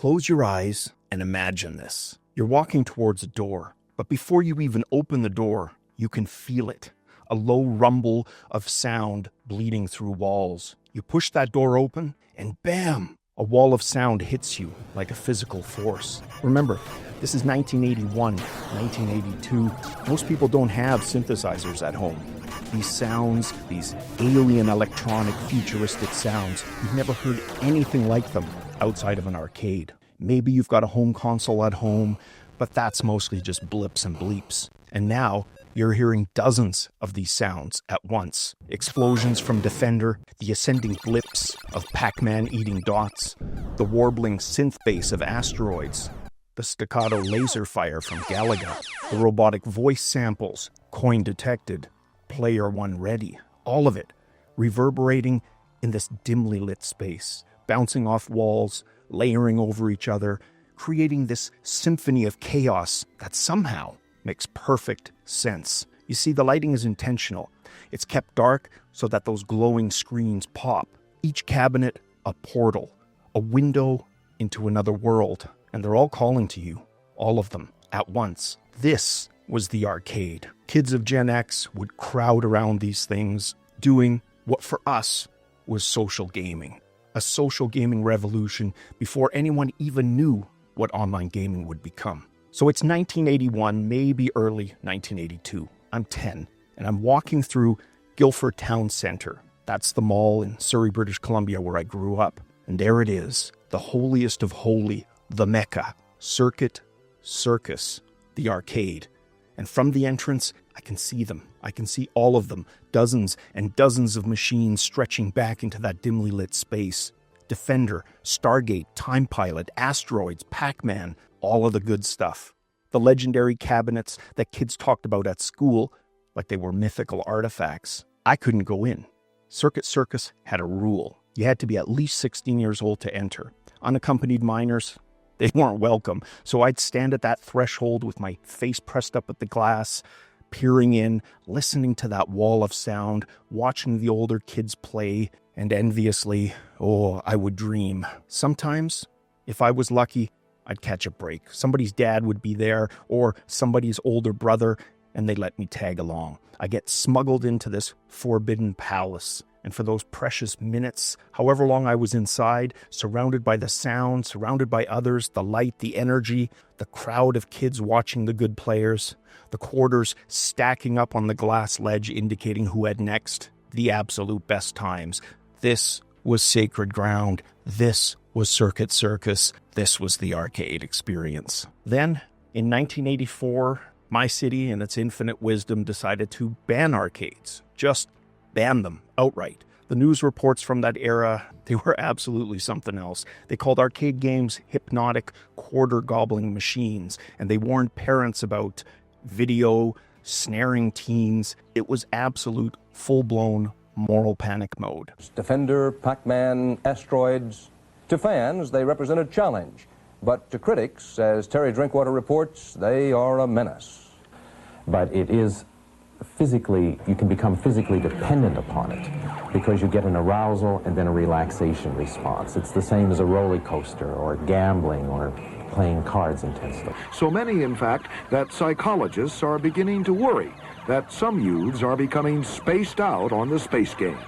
Close your eyes and imagine this. You're walking towards a door, but before you even open the door, you can feel it. A low rumble of sound bleeding through walls. You push that door open, and bam! A wall of sound hits you like a physical force. Remember, this is 1981, 1982. Most people don't have synthesizers at home. These sounds, these alien electronic futuristic sounds, you've never heard anything like them outside of an arcade. Maybe you've got a home console at home, but that's mostly just blips and bleeps. And now, you're hearing dozens of these sounds at once. Explosions from Defender, the ascending blips of Pac-Man eating dots, the warbling synth bass of Asteroids, the staccato laser fire from Galaga, the robotic voice samples, coin detected, player one ready. All of it reverberating in this dimly lit space, bouncing off walls, layering over each other, creating this symphony of chaos that somehow makes perfect sense. You see, the lighting is intentional. It's kept dark so that those glowing screens pop. Each cabinet, a portal, a window into another world. And they're all calling to you, all of them, at once. This was the arcade. Kids of Gen X would crowd around these things, doing what for us was social gaming. A social gaming revolution before anyone even knew what online gaming would become. So it's 1981, maybe early 1982. I'm 10, and I'm walking through Guildford Town Centre. That's the mall in Surrey, British Columbia, where I grew up. And there it is, the holiest of holy, the Mecca, Circuit Circus, the arcade. And from the entrance, I can see them. I can see all of them, dozens and dozens of machines stretching back into that dimly lit space. Defender, Stargate, Time Pilot, Asteroids, Pac-Man, all of the good stuff. The legendary cabinets that kids talked about at school like they were mythical artifacts. I couldn't go in. Circuit Circus had a rule. You had to be at least 16 years old to enter. Unaccompanied minors, they weren't welcome. So I'd stand at that threshold with my face pressed up at the glass, peering in, listening to that wall of sound, watching the older kids play, and enviously, I would dream. Sometimes, if I was lucky, I'd catch a break. Somebody's dad would be there, or somebody's older brother, and they'd let me tag along. I get smuggled into this forbidden palace. And for those precious minutes, however long I was inside, surrounded by the sound, surrounded by others, the light, the energy, the crowd of kids watching the good players, the quarters stacking up on the glass ledge indicating who had next, the absolute best times. This was sacred ground. This was Circuit Circus. This was the arcade experience. Then, in 1984, my city, in its infinite wisdom, decided to ban arcades. Just ban them outright. The news reports from that era, they were absolutely something else. They called arcade games hypnotic, quarter-gobbling machines, and they warned parents about video, snaring teens. It was absolute, full-blown moral panic mode. Defender, Pac-Man, Asteroids. To fans, they represent a challenge. But to critics, as Terry Drinkwater reports, they are a menace. But it is physically, you can become physically dependent upon it because you get an arousal and then a relaxation response. It's the same as a roller coaster or gambling or playing cards intensely. So many, in fact, that psychologists are beginning to worry that some youths are becoming spaced out on the space games.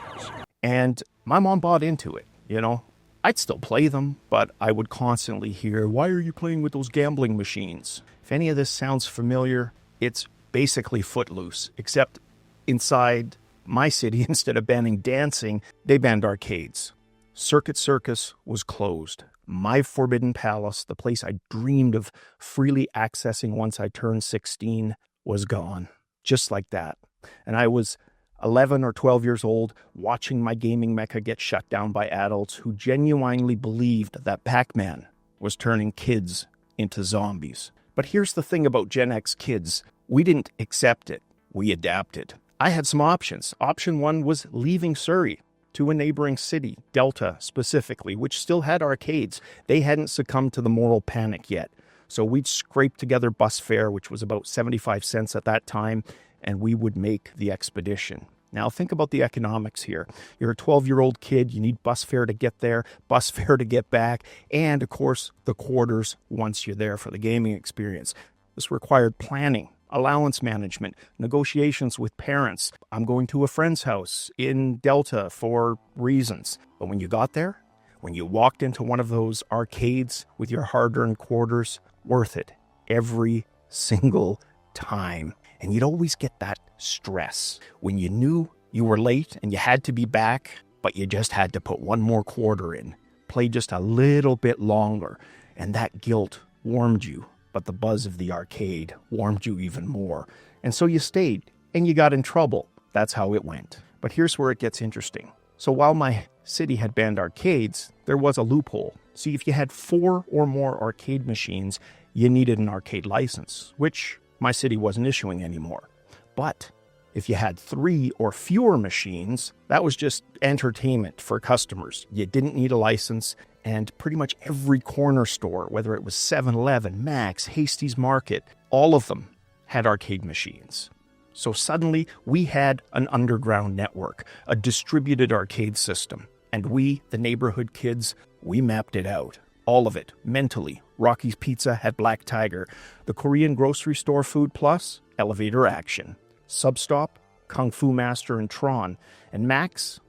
And my mom bought into it, you know. I'd still play them, but I would constantly hear, "Why are you playing with those gambling machines?" If any of this sounds familiar, it's basically Footloose, except inside my city, instead of banning dancing, they banned arcades. Circuit Circus was closed. My forbidden palace, the place I dreamed of freely accessing once I turned 16, was gone. Just like that. And I was 11 or 12 years old, watching my gaming mecca get shut down by adults who genuinely believed that Pac-Man was turning kids into zombies. But here's the thing about Gen X kids. We didn't accept it. We adapted. I had some options. Option one was leaving Surrey to a neighboring city, Delta specifically, which still had arcades. They hadn't succumbed to the moral panic yet. So we'd scrape together bus fare, which was about 75 cents at that time, and we would make the expedition. Now think about the economics here. You're a 12-year-old kid, you need bus fare to get there, bus fare to get back, and of course the quarters once you're there for the gaming experience. This required planning, allowance management, negotiations with parents. I'm going to a friend's house in Delta for reasons. But when you got there, when you walked into one of those arcades with your hard-earned quarters, worth it every single time. And you'd always get that stress when you knew you were late and you had to be back, but you just had to put one more quarter in, play just a little bit longer, and that guilt warmed you, but the buzz of the arcade warmed you even more. And so you stayed, and you got in trouble. That's how it went. But here's where it gets interesting. So while my city had banned arcades, there was a loophole. See, if you had 4 or more arcade machines, you needed an arcade license, which my city wasn't issuing anymore. But if you had 3 or fewer machines, that was just entertainment for customers. You didn't need a license, and pretty much every corner store, whether it was 7-Eleven, Max, Hasty's Market, all of them had arcade machines. So suddenly we had an underground network, a distributed arcade system. And we, the neighborhood kids, we mapped it out. All of it, mentally. Rocky's Pizza had Black Tiger. The Korean grocery store Food Plus, Elevator Action. Substop, Kung Fu Master and Tron. And Max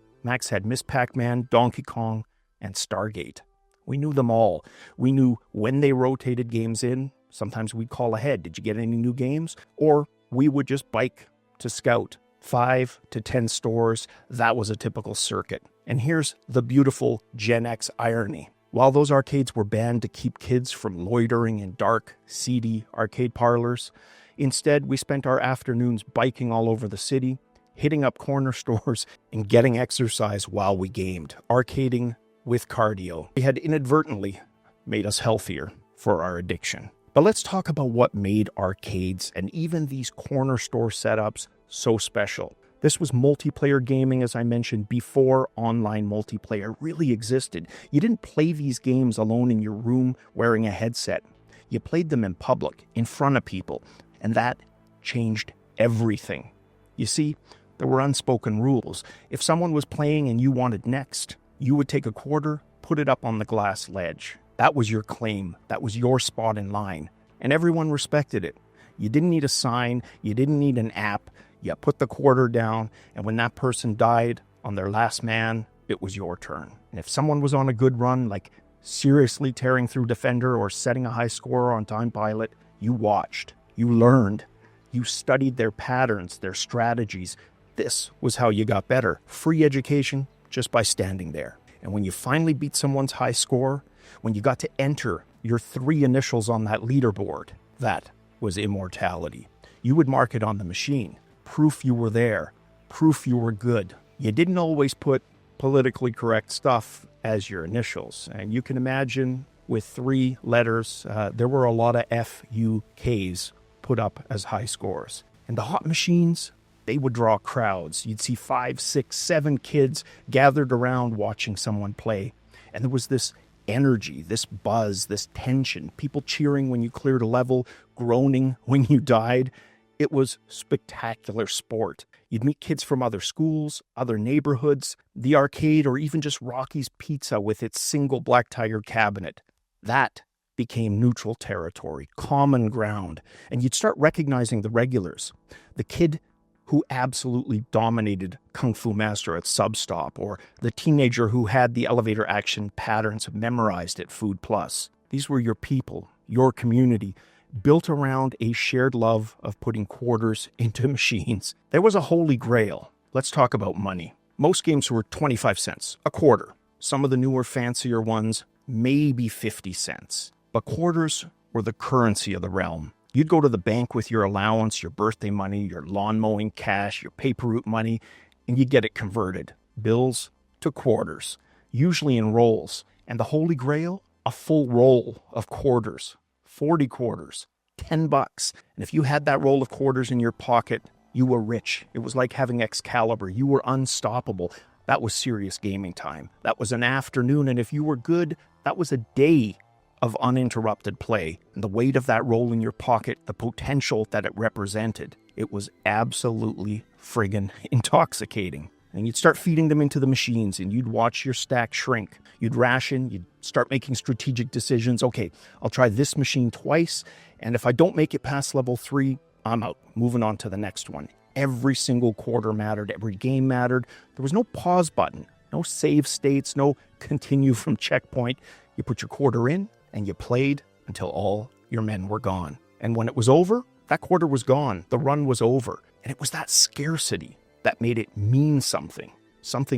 had Miss Pac-Man, Donkey Kong, and Stargate. We knew them all. We knew when they rotated games in. Sometimes we'd call ahead. Did you get any new games? Or we would just bike to scout. 5 to 10 stores, that was a typical circuit. And here's the beautiful Gen X irony. While those arcades were banned to keep kids from loitering in dark, seedy arcade parlors, instead we spent our afternoons biking all over the city, hitting up corner stores, and getting exercise while we gamed, arcading with cardio. It had inadvertently made us healthier for our addiction. But let's talk about what made arcades and even these corner store setups so special. This was multiplayer gaming, as I mentioned, before online multiplayer really existed. You didn't play these games alone in your room wearing a headset. You played them in public, in front of people, and that changed everything. You see, there were unspoken rules. If someone was playing and you wanted next, you would take a quarter, put it up on the glass ledge. That was your claim. That was your spot in line. And everyone respected it. You didn't need a sign. You didn't need an app. You put the quarter down, and when that person died on their last man, it was your turn. And if someone was on a good run, like seriously tearing through Defender or setting a high score on Time Pilot, you watched, you learned, you studied their patterns, their strategies. This was how you got better. Free education just by standing there. And when you finally beat someone's high score, when you got to enter your 3 initials on that leaderboard, that was immortality. You would mark it on the machine. Proof you were there. Proof you were good. You didn't always put politically correct stuff as your initials. And you can imagine with 3 letters, there were a lot of FUKs put up as high scores. And the hot machines, they would draw crowds. You'd see 5, 6, 7 kids gathered around watching someone play. And there was this energy, this buzz, this tension, people cheering when you cleared a level, groaning when you died. It was spectacular sport. You'd meet kids from other schools, other neighborhoods, the arcade, or even just Rocky's Pizza with its single Black Tiger cabinet. That became neutral territory, common ground, and you'd start recognizing the regulars. The kid who absolutely dominated Kung Fu Master at Substop, or the teenager who had the elevator action patterns memorized at Food Plus. These were your people, your community, built around a shared love of putting quarters into machines. There was a holy grail. Let's talk about money. Most games were 25 cents, a quarter. Some of the newer, fancier ones, maybe 50 cents. But quarters were the currency of the realm. You'd go to the bank with your allowance, your birthday money, your lawn mowing cash, your paper route money, and you'd get it converted. Bills to quarters, usually in rolls. And the holy grail? A full roll of quarters. 40 quarters, $10. And if you had that roll of quarters in your pocket, you were rich. It was like having Excalibur. You were unstoppable. That was serious gaming time. That was an afternoon, and if you were good, that was a day of uninterrupted play. And the weight of that roll in your pocket, the potential that it represented, It was absolutely friggin' intoxicating. And you'd start feeding them into the machines, and you'd watch your stack shrink. You'd ration, you'd start making strategic decisions. Okay, I'll try this machine twice, and if I don't make it past level 3, I'm out, moving on to the next one. Every single quarter mattered, every game mattered. There was no pause button, no save states, no continue from checkpoint. You put your quarter in, and you played until all your men were gone. And when it was over, that quarter was gone, the run was over. And it was that scarcity that made it mean something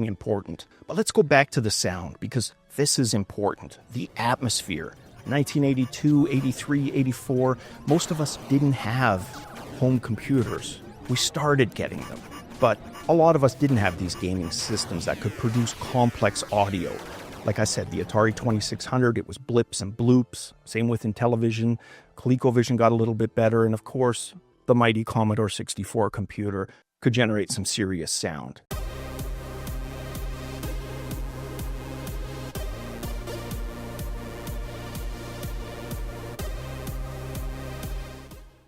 important. But let's go back to the sound, because this is important. The atmosphere. 1982, 83, 84, most of us didn't have home computers. We started getting them, but a lot of us didn't have these gaming systems that could produce complex audio. Like I said, the Atari 2600, it was blips and bloops. Same with in television. ColecoVision got a little bit better, and of course, the mighty Commodore 64 computer could generate some serious sound.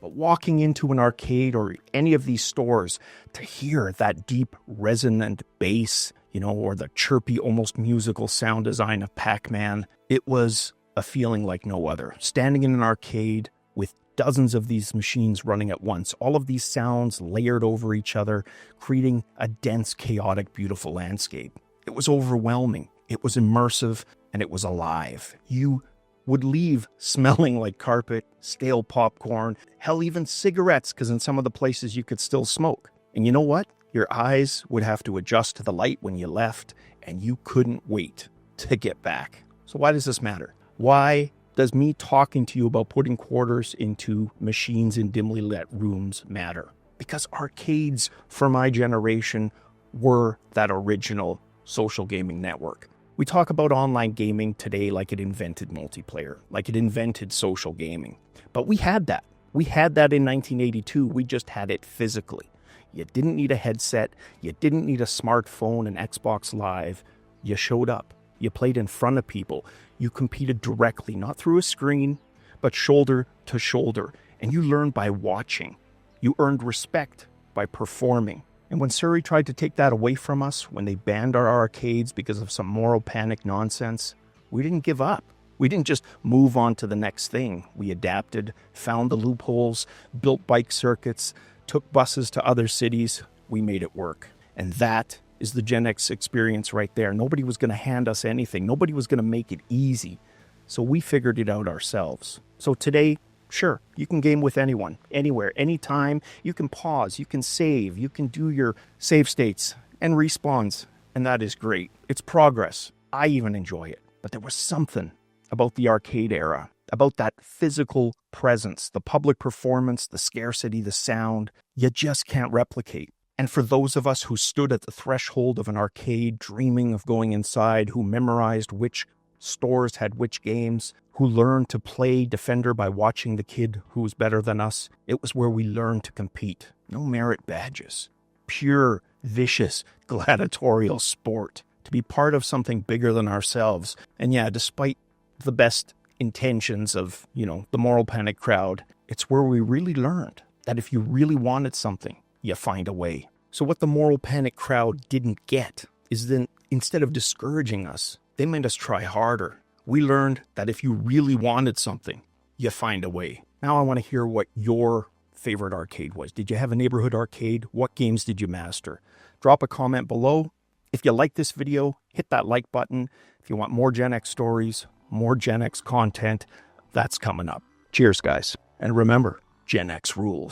But walking into an arcade or any of these stores, to hear that deep resonant bass, or the chirpy, almost musical sound design of Pac-Man, it was a feeling like no other. Standing in an arcade with dozens of these machines running at once, all of these sounds layered over each other, creating a dense, chaotic, beautiful landscape. It was overwhelming, it was immersive, and it was alive. You would leave smelling like carpet, stale popcorn, hell, even cigarettes, because in some of the places you could still smoke. And you know what? Your eyes would have to adjust to the light when you left, and you couldn't wait to get back. So why does this matter? Why does me talking to you about putting quarters into machines in dimly lit rooms matter? Because arcades for my generation were that original social gaming network. We talk about online gaming today like it invented multiplayer, like it invented social gaming. But we had that. We had that in 1982. We just had it physically. You didn't need a headset. You didn't need a smartphone and Xbox Live. You showed up. You played in front of people. You competed directly, not through a screen, but shoulder to shoulder. And you learned by watching. You earned respect by performing. And when Surrey tried to take that away from us, when they banned our arcades because of some moral panic nonsense, we didn't give up. We didn't just move on to the next thing. We adapted, found the loopholes, built bike circuits, took buses to other cities. We made it work. And that is the Gen X experience right there. Nobody was going to hand us anything. Nobody was going to make it easy. So we figured it out ourselves. So today, sure, you can game with anyone, anywhere, anytime. You can pause, you can save, you can do your save states and respawns. And that is great. It's progress. I even enjoy it. But there was something about the arcade era, about that physical presence, the public performance, the scarcity, the sound, you just can't replicate. And for those of us who stood at the threshold of an arcade, dreaming of going inside, who memorized which stores had which games, who learned to play Defender by watching the kid who was better than us, it was where we learned to compete. No merit badges. Pure, vicious, gladiatorial sport. To be part of something bigger than ourselves. And yeah, despite the best intentions of, the moral panic crowd, it's where we really learned that if you really wanted something, you find a way. So what the moral panic crowd didn't get is that instead of discouraging us, they made us try harder. We learned that if you really wanted something, you find a way. Now I want to hear what your favorite arcade was. Did you have a neighborhood arcade? What games did you master? Drop a comment below. If you like this video, hit that like button. If you want more Gen X stories, more Gen X content, that's coming up. Cheers, guys. And remember, Gen X rules.